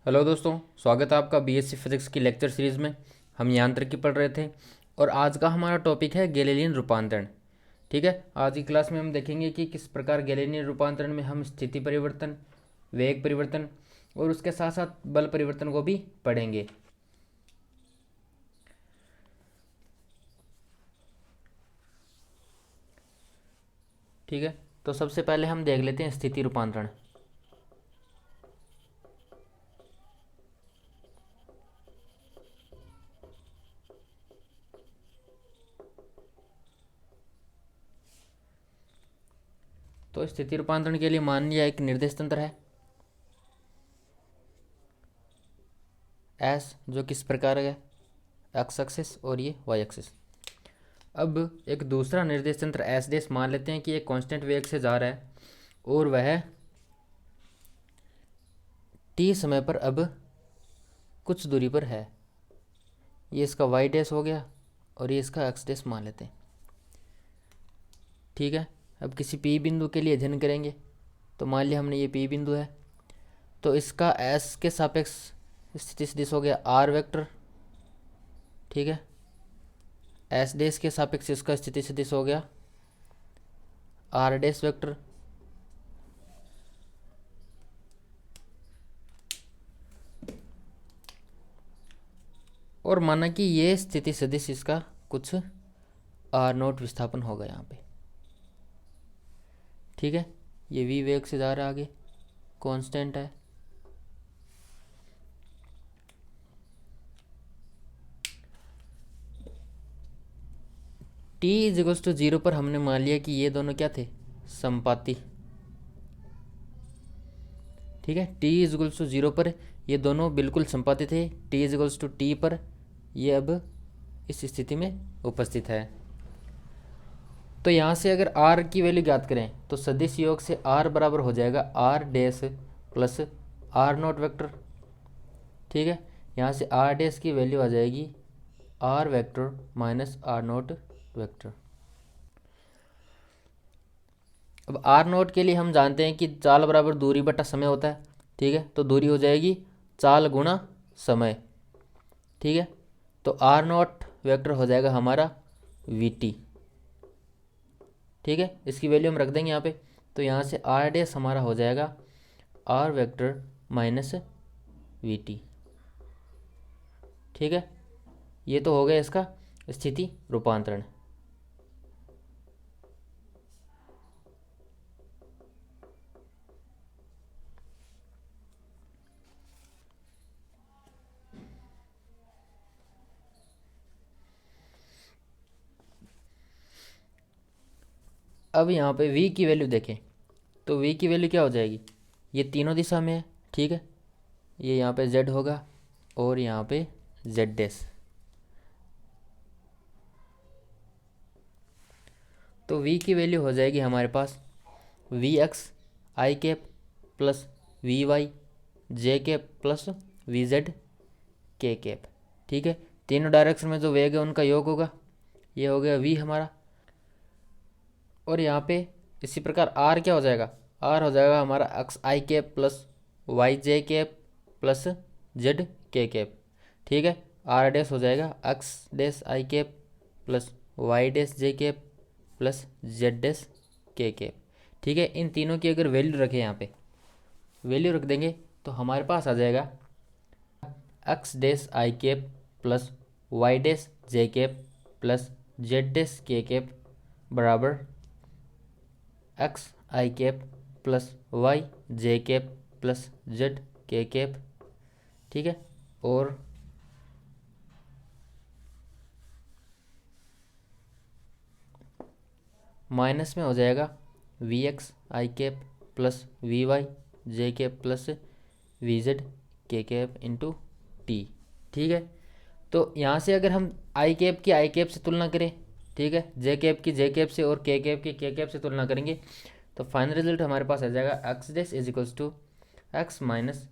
Hello दोस्तों, स्वागत है आपका बीएससी फिजिक्स की लेक्चर सीरीज़ में। हम यांत्रिकी पढ़ रहे थे और आज का हमारा टॉपिक है गैलीलियन रूपांतरण। ठीक है, आज की क्लास में हम देखेंगे कि किस प्रकार गैलीलियन रूपांतरण में हम स्थिति परिवर्तन, वेग परिवर्तन और उसके साथ साथ बल परिवर्तन को भी पढ़ेंगे। ठीक है, तो सबसे पहले हम देख लेते हैं स्थिति रूपांतरण। तो स्थिति रूपांतरण के लिए मान लिया एक निर्देश तंत्र है एस, जो किस प्रकार है, एक्स एक्सिस और ये वाई एक्सिस। अब एक दूसरा निर्देश तंत्र एस डेस मान लेते हैं कि एक कांस्टेंट वेग से जा रहा है और वह टी समय पर अब कुछ दूरी पर है। ये इसका वाई डैश हो गया और ये इसका एक्स डैश मान लेते हैं। ठीक है, अब किसी पी बिंदु के लिए अध्ययन करेंगे। तो मान लिया हमने ये पी बिंदु है, तो इसका एस के सापेक्ष स्थिति सदिश हो गया आर वेक्टर। ठीक है, एस डैश के सापेक्ष इसका स्थिति सदिश हो गया आर डैश वेक्टर। और माना कि ये स्थिति सदिश इसका कुछ आर नोट विस्थापन होगा यहाँ पे। ठीक है, ये वी वेग से जा रहा है आगे, कांस्टेंट है। टी इज इक्वल्स टू 0 पर हमने मान लिया कि ये दोनों क्या थे, संपाती। ठीक है, टी इज इक्वल्स टू 0 पर ये दोनों बिल्कुल संपाती थे। T is equals to T पर ये अब इस स्थिति में उपस्थित है। तो यहाँ से अगर आर की वैल्यू ज्ञात करें तो सदिश योग से आर बराबर हो जाएगा R dash plus R naught vector. ठीक है, यहाँ से आर डैश की वैल्यू आ जाएगी R vector minus R naught vector. अब आर नोट के लिए हम जानते हैं कि चाल बराबर दूरी बटा समय होता है। ठीक है, तो दूरी हो जाएगी चाल गुणा समय। ठीक है, तो आर नोट वेक्टर हो जाएगा हमारा वी टी। ठीक है, इसकी वैल्यू हम रख देंगे यहाँ पे। तो यहाँ से आर डैश हमारा हो जाएगा R vector minus V T. ठीक है, ये तो हो गया इसका स्थिति रूपांतरण। अब यहाँ पे v की वैल्यू देखें तो v की वैल्यू क्या हो जाएगी, ये तीनों दिशा में है। ठीक है, ये यहाँ पे z होगा और यहाँ पे z डैश। तो v की वैल्यू हो जाएगी हमारे पास V X I cap plus V Y J cap plus V Z के कैप। ठीक है, तीनों डायरेक्शन में जो वेग है उनका योग होगा, ये हो गया v हमारा। और यहाँ पे इसी प्रकार r क्या हो जाएगा, r हो जाएगा हमारा X I cap plus Y J cap plus Z के कैप। ठीक है, r डैश हो जाएगा X dash I cap plus Y dash J cap plus Z dash K cap. ठीक है, इन तीनों की अगर वैल्यू रखें, यहाँ पे वैल्यू रख देंगे तो हमारे पास आ जाएगा X dash I cap plus Y dash J cap plus Z dash K cap बराबर X I cap plus Y J cap plus Z के कैप। ठीक है, और माइनस में हो जाएगा V X I cap plus V Y J cap plus V Z के cap into T. ठीक है, तो यहाँ से अगर हम आई कैप की आई कैप से तुलना करें, ठीक है, जे कैप की जे कैप से और के कैप की के कैप से तुलना करेंगे तो फाइनल रिजल्ट हमारे पास आ जाएगा X dash is equals to X minus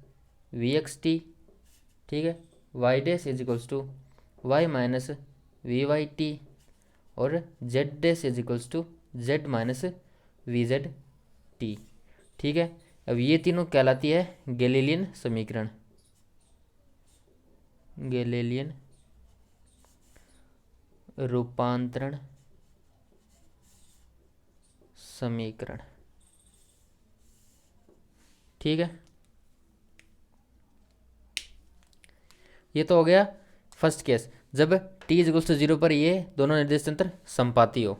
V X T. ठीक है, Y dash is equals to Y minus V Y T और Z dash is equals to Z minus V Z T. ठीक है, अब ये तीनों कहलाती है गैलीलियन समीकरण। गैलीलियन रूपांतरण समीकरण। ठीक है, ये तो हो गया फर्स्ट केस, जब t इज इक्वल टू 0 पर ये दोनों निर्देश तंत्र संपाती हो।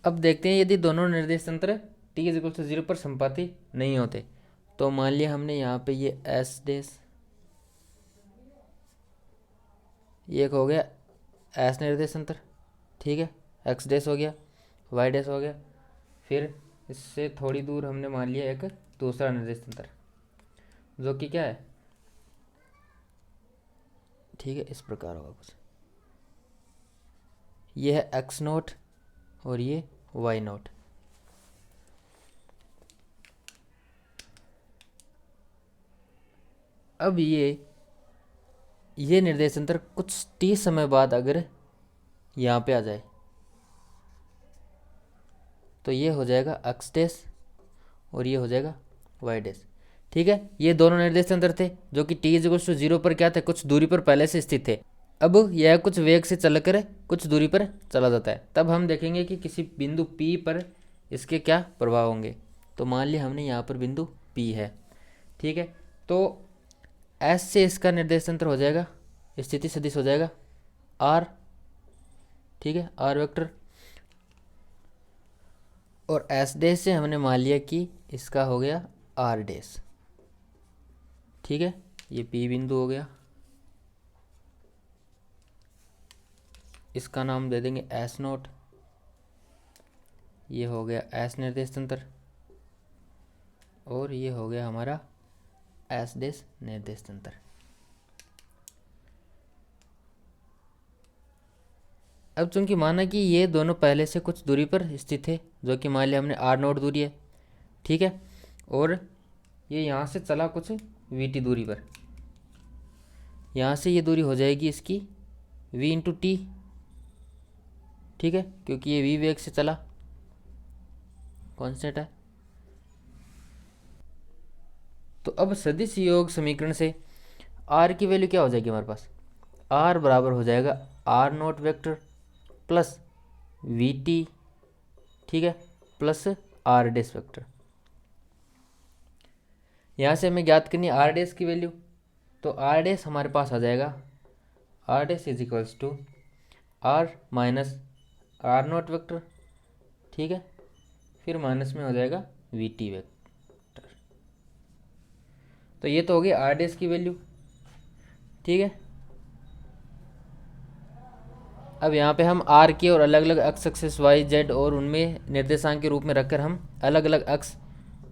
अब देखते हैं यदि दोनों निर्देश तंत्र t इज इक्वल टू 0 पर संपाती नहीं होते, तो मान लिया हमने यहाँ पे ये एस डेस, ये एक हो गया एस निर्देश तंत्र, ठीक है, एक्स डेस हो गया, वाई डेस हो गया, फिर इससे थोड़ी दूर हमने मान लिया एक दूसरा निर्देश तंत्र जो कि क्या है, ठीक है, इस प्रकार होगा कुछ, ये है एक्स नोट और ये वाई नोट। अब ये निर्देश तंत्र कुछ टी समय बाद अगर यहाँ पे आ जाए तो ये हो जाएगा एक्स डेस और ये हो जाएगा वाई डेस। ठीक है, ये दोनों निर्देश तंत्र थे जो कि टी इज इक्वल टू 0 पर क्या थे, कुछ दूरी पर पहले से स्थित थे। अब यह कुछ वेग से चलकर कुछ दूरी पर चला जाता है, तब हम देखेंगे कि किसी बिंदु P पर इसके क्या प्रभाव होंगे। तो मान लिया हमने यहाँ पर बिंदु P है, ठीक है, तो S से इसका निर्देश तंत्र हो जाएगा, स्थिति सदिश हो जाएगा R, ठीक है, R वेक्टर, और S डैश से हमने मान लिया कि इसका हो गया R डैश। ठीक है, ये P बिंदु हो गया, इसका नाम दे देंगे एस नोट, ये हो गया एस निर्देश तंत्र, और ये हो गया हमारा एस डैश निर्देश तंत्र। अब चूंकि माना कि ये दोनों पहले से कुछ दूरी पर स्थित है, जो कि मान लिया हमने आर नोट दूरी है, ठीक है, और ये यहाँ से चला कुछ वी टी दूरी पर, यहाँ से ये दूरी हो जाएगी इसकी v इंटू टी, ठीक है, क्योंकि ये v वेग से चला, कांस्टेंट है। तो अब सदिश योग समीकरण से r की वैल्यू क्या हो जाएगी हमारे पास, r बराबर हो जाएगा R naught vector plus V T, ठीक है, प्लस आर डैश वेक्टर। यहाँ से हमें ज्ञात करनी है आर डैश की वैल्यू, तो आर डैश हमारे पास आ जाएगा R dash is equals to R minus R naught vector, ठीक है, फिर माइनस में हो जाएगा वी टी वेक्टर। तो ये तो हो गई आर डैश की वैल्यू, ठीक है। अब यहाँ पे हम आर के और अलग अलग अक्ष एक्सिस वाई जेड और उनमें निर्देशांक के रूप में रखकर हम अलग अलग अक्ष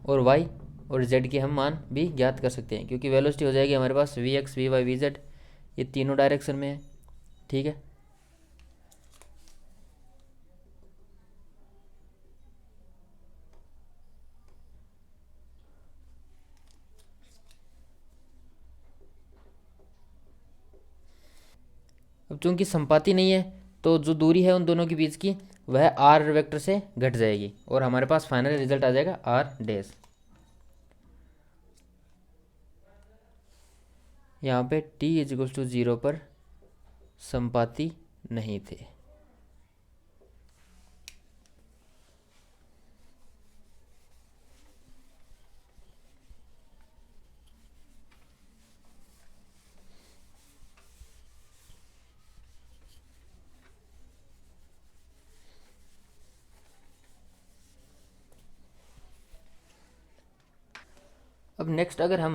और वाई और जेड के हम मान भी ज्ञात कर सकते हैं, क्योंकि वेलोसिटी हो जाएगी हमारे पास V X V Y V Z, ये तीनों डायरेक्शन में है, ठीक है। अब चूंकि संपाती नहीं है तो जो दूरी है उन दोनों के बीच की वह आर वेक्टर से घट जाएगी और हमारे पास फाइनल रिजल्ट आ जाएगा आर डैश। यहाँ पे t इज इक्वल टू 0 पर संपाती नहीं थे। अब नेक्स्ट अगर हम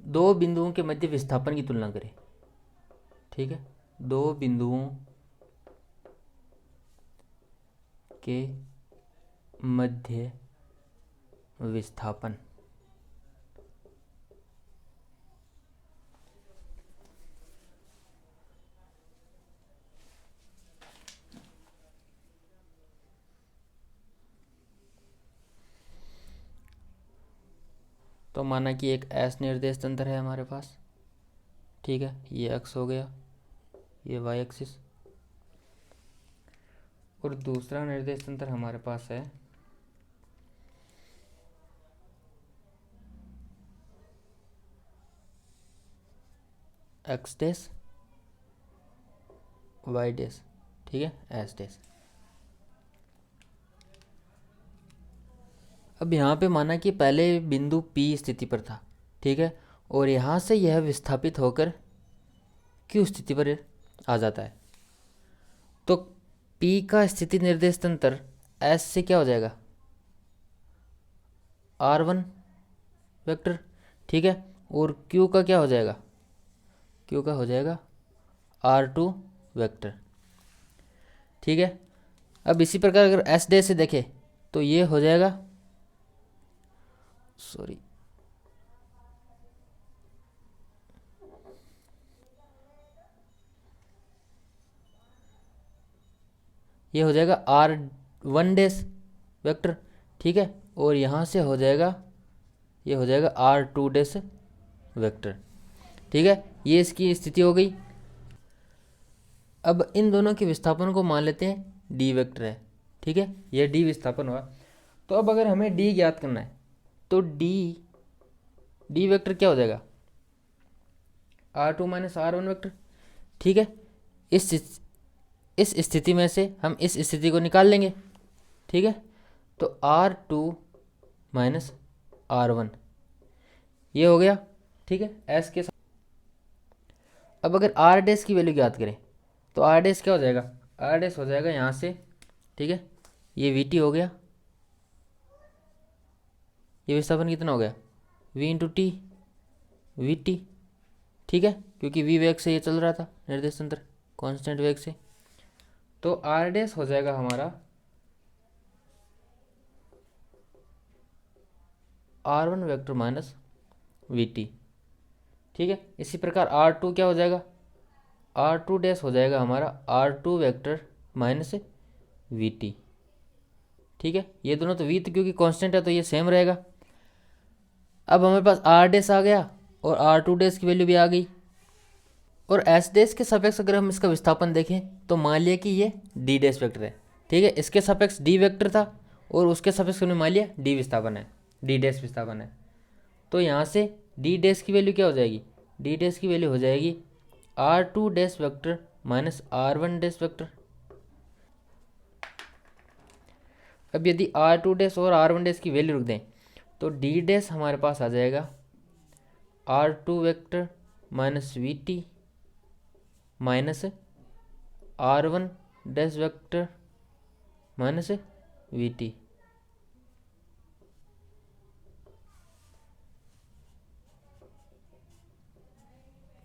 दो बिंदुओं के मध्य विस्थापन की तुलना करें, ठीक है, दो बिंदुओं के मध्य विस्थापन, माना कि एक एस निर्देश तंत्र है हमारे पास, ठीक है, ये एक्स हो गया, ये वाई एक्सिस, और दूसरा निर्देश तंत्र हमारे पास है एक्स डैश वाई डैश, ठीक है, एस डैश। अब यहाँ पे माना कि पहले बिंदु P स्थिति पर था, ठीक है, और यहाँ से यह विस्थापित होकर Q स्थिति पर आ जाता है, तो P का स्थिति निर्देश तंत्र S से क्या हो जाएगा, R1 वेक्टर, ठीक है, और Q का क्या हो जाएगा, Q का हो जाएगा R2 वेक्टर, ठीक है। अब इसी प्रकार अगर S डे से देखें तो ये हो जाएगा, सॉरी, ये हो जाएगा R1 डैश वेक्टर, ठीक है, और यहाँ से हो जाएगा, ये हो जाएगा R2 डैश वेक्टर, ठीक है, ये इसकी स्थिति हो गई। अब इन दोनों के विस्थापन को मान लेते हैं D वेक्टर है, ठीक है, ये D विस्थापन हुआ। तो अब अगर हमें D ज्ञात करना है तो D वेक्टर क्या हो जाएगा, R2 माइनस R1 वेक्टर, ठीक है। इस स्थिति में से हम इस स्थिति को निकाल लेंगे, ठीक है, तो R2 माइनस R1 ये हो गया, ठीक है, S के साथ। अब अगर R डैश की वैल्यू ज्ञात करें तो R डैश क्या हो जाएगा, R डैश हो जाएगा यहाँ से, ठीक है, ये VT हो गया, ये विस्थापन कितना हो गया, V इंटू टी VT, ठीक है, क्योंकि V वेग से ये चल रहा था निर्देश तंत्र कांस्टेंट वेग से, तो R डैश हो जाएगा हमारा R1 वेक्टर माइनस VT, ठीक है। इसी प्रकार R2 क्या हो जाएगा, R2 डैश हो जाएगा हमारा R2 वेक्टर माइनस VT, ठीक है, ये दोनों तो V तो क्योंकि कांस्टेंट है तो ये सेम रहेगा। अब हमारे पास R डैश आ गया और R2 डैश की वैल्यू भी आ गई, और S डैश के सापेक्ष अगर हम इसका विस्थापन देखें तो मान लिया कि ये D डैश वेक्टर है, ठीक है, इसके सापेक्ष D वेक्टर था और उसके सापेक्ष हमने मान लिया D विस्थापन है, D डैश विस्थापन है, तो यहाँ से D डैश की वैल्यू क्या हो जाएगी, D डैश की वैल्यू हो जाएगी R2 dash vector minus R1 dash vector. अब यदि R2 डैश और R1 डैश की वैल्यू रख दें तो D डैश हमारे पास आ जाएगा R2 vector minus VT minus R1 dash vector minus VT,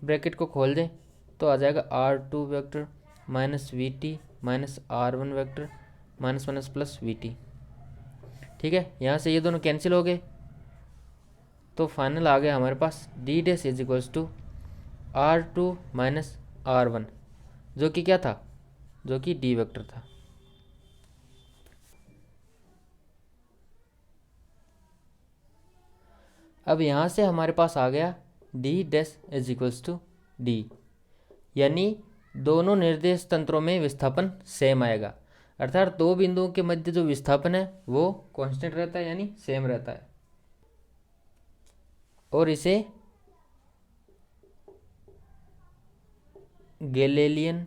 bracket को खोल दें तो आ जाएगा R2 vector minus VT minus R1 vector minus minus plus VT, ठीक है, यहाँ से ये दोनों कैंसिल हो गए, तो फाइनल आ गया हमारे पास D dash is equals to R2 minus R1, जो कि क्या था, जो कि D वेक्टर था। अब यहाँ से हमारे पास आ गया D dash is equals to D, यानी दोनों निर्देश तंत्रों में विस्थापन सेम आएगा, अर्थात दो बिंदुओं के मध्य जो विस्थापन है वो कांस्टेंट रहता है, यानी सेम रहता है, और इसे गैलीलियन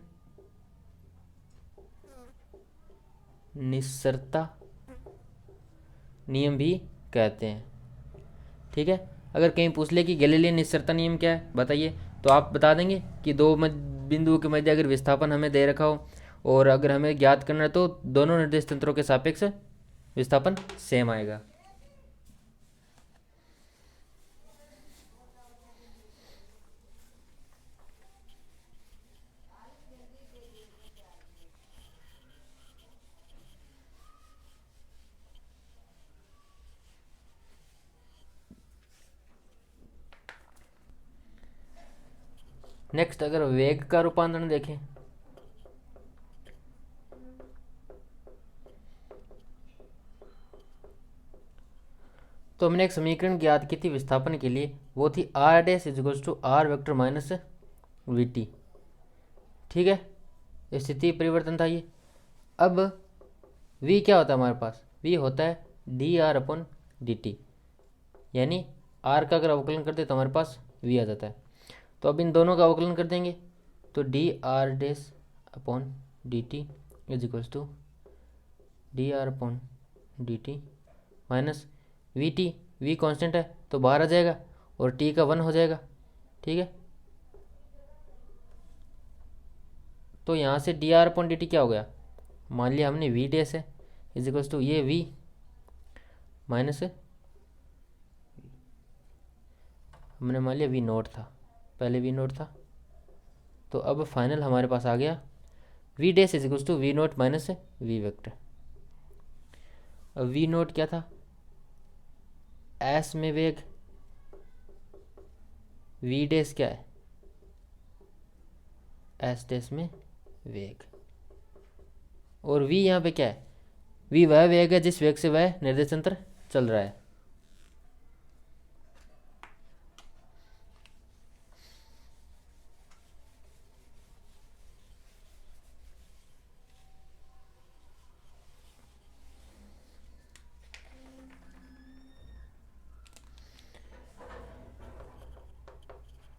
निस्सरता नियम भी कहते हैं, ठीक है। अगर कहीं पूछ ले कि गैलीलियन निस्सरता नियम क्या है बताइए, तो आप बता देंगे कि दो बिंदुओं के मध्य अगर विस्थापन हमें दे रखा हो और अगर हमें ज्ञात करना है तो दोनों निर्देश तंत्रों के सापेक्ष विस्थापन सेम आएगा। नेक्स्ट अगर वेग का रूपांतरण देखें तो हमने एक समीकरण ज्ञात की थी विस्थापन के लिए, वो थी R dash is equals to R vector minus V T. ठीक है, स्थिति परिवर्तन था ये। अब v क्या होता है हमारे पास, v होता है D R upon D T, यानी r का अगर अवकलन करते तो हमारे पास v आ जाता है। तो अब इन दोनों का अवकलन कर देंगे, तो D R dash upon D T is equals to D R upon D T minus V T, V constant है तो बाहर आ जाएगा और टी का 1 हो जाएगा। ठीक है, तो यहाँ से D R upon D T क्या हो गया, मान लिया हमने वी डैश है इज इक्वल्स टू ये वी माइनस, हमने मान लिया वी नोट था, पहले वी नोट था, तो अब फाइनल हमारे पास आ गया V dash is equals to V naught minus V vector. अब वी नोट क्या था, एस में वेग, वी डैश क्या है, एस डैश में वेग, और वी यहाँ पे क्या है, वी वह वेग है जिस वेग से वह निर्देशांतर चल रहा है।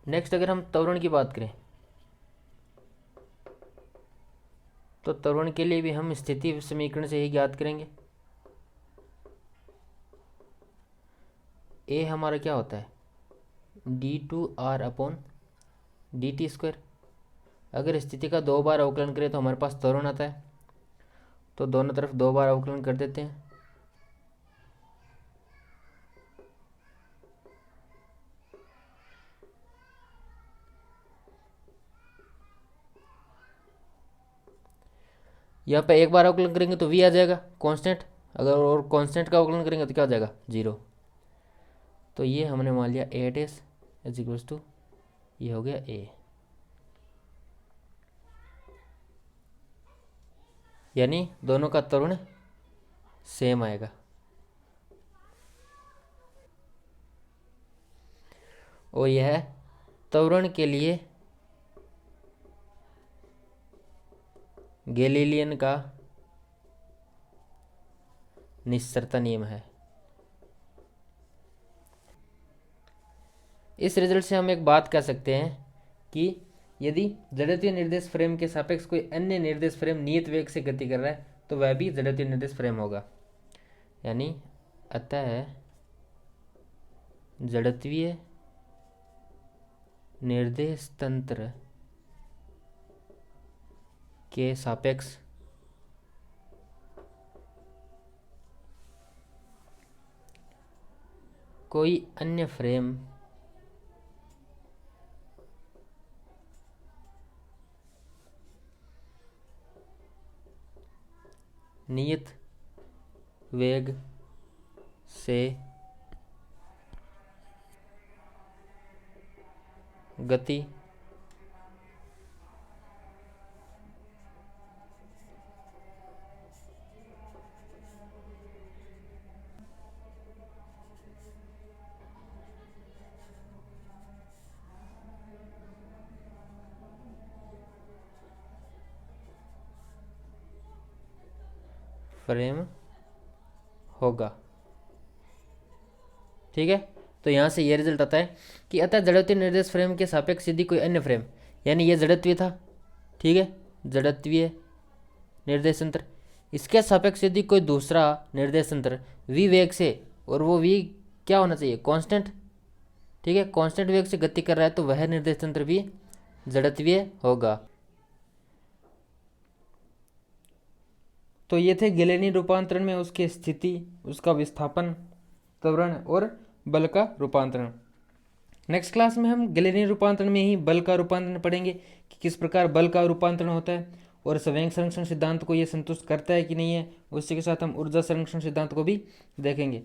नेक्स्ट अगर हम त्वरण की बात करें तो त्वरण के लिए भी हम स्थिति समीकरण से ही ज्ञात करेंगे। ए हमारा क्या होता है, D two R upon D T square. अगर स्थिति का 2 बार अवकलन करें तो हमारे पास त्वरण आता है, तो दोनों तरफ 2 बार अवकलन कर देते हैं। यहाँ पे एक बार अवकलन करेंगे तो v आ जाएगा कांस्टेंट, अगर और कांस्टेंट का अवकलन करेंगे तो क्या हो जाएगा 0। तो ये हमने मान लिया ए डैश इज इक्वल्स टू, ये हो गया a, यानी दोनों का त्वरण सेम आएगा। और यह त्वरण के लिए गैलीलियन का निस्सरता नियम है। इस रिजल्ट से हम एक बात कह सकते हैं कि यदि जड़त्वीय निर्देश फ्रेम के सापेक्ष कोई अन्य निर्देश फ्रेम नियत वेग से गति कर रहा है तो वह भी जड़त्वीय निर्देश फ्रेम होगा। यानी अतः जड़त्वीय निर्देश तंत्र के सापेक्ष कोई अन्य फ्रेम नियत वेग से गति फ्रेम होगा। ठीक है, तो यहाँ से ये रिजल्ट आता है कि अतः जड़त्वीय निर्देश फ्रेम के सापेक्ष यदि कोई अन्य फ्रेम, यानी ये जड़त्वीय था, ठीक है, जड़त्वीय निर्देशांतर, इसके सापेक्ष यदि कोई दूसरा निर्देशांतर v वेग से, और वो v क्या होना चाहिए कांस्टेंट, ठीक है, कांस्टेंट वेग से गति कर रहा है तो वह निर्देशांतर भी जड़त्वीय होगा। तो ये थे गैलेनी रूपांतरण में उसकी स्थिति, उसका विस्थापन, त्वरण और बल का रूपांतरण। नेक्स्ट क्लास में हम गैलेनी रूपांतरण में ही बल का रूपांतरण पढ़ेंगे कि किस प्रकार बल का रूपांतरण होता है और संवेग संरक्षण सिद्धांत को ये संतुष्ट करता है कि नहीं है। उसी के साथ हम ऊर्जा संरक्षण सिद्धांत को भी देखेंगे।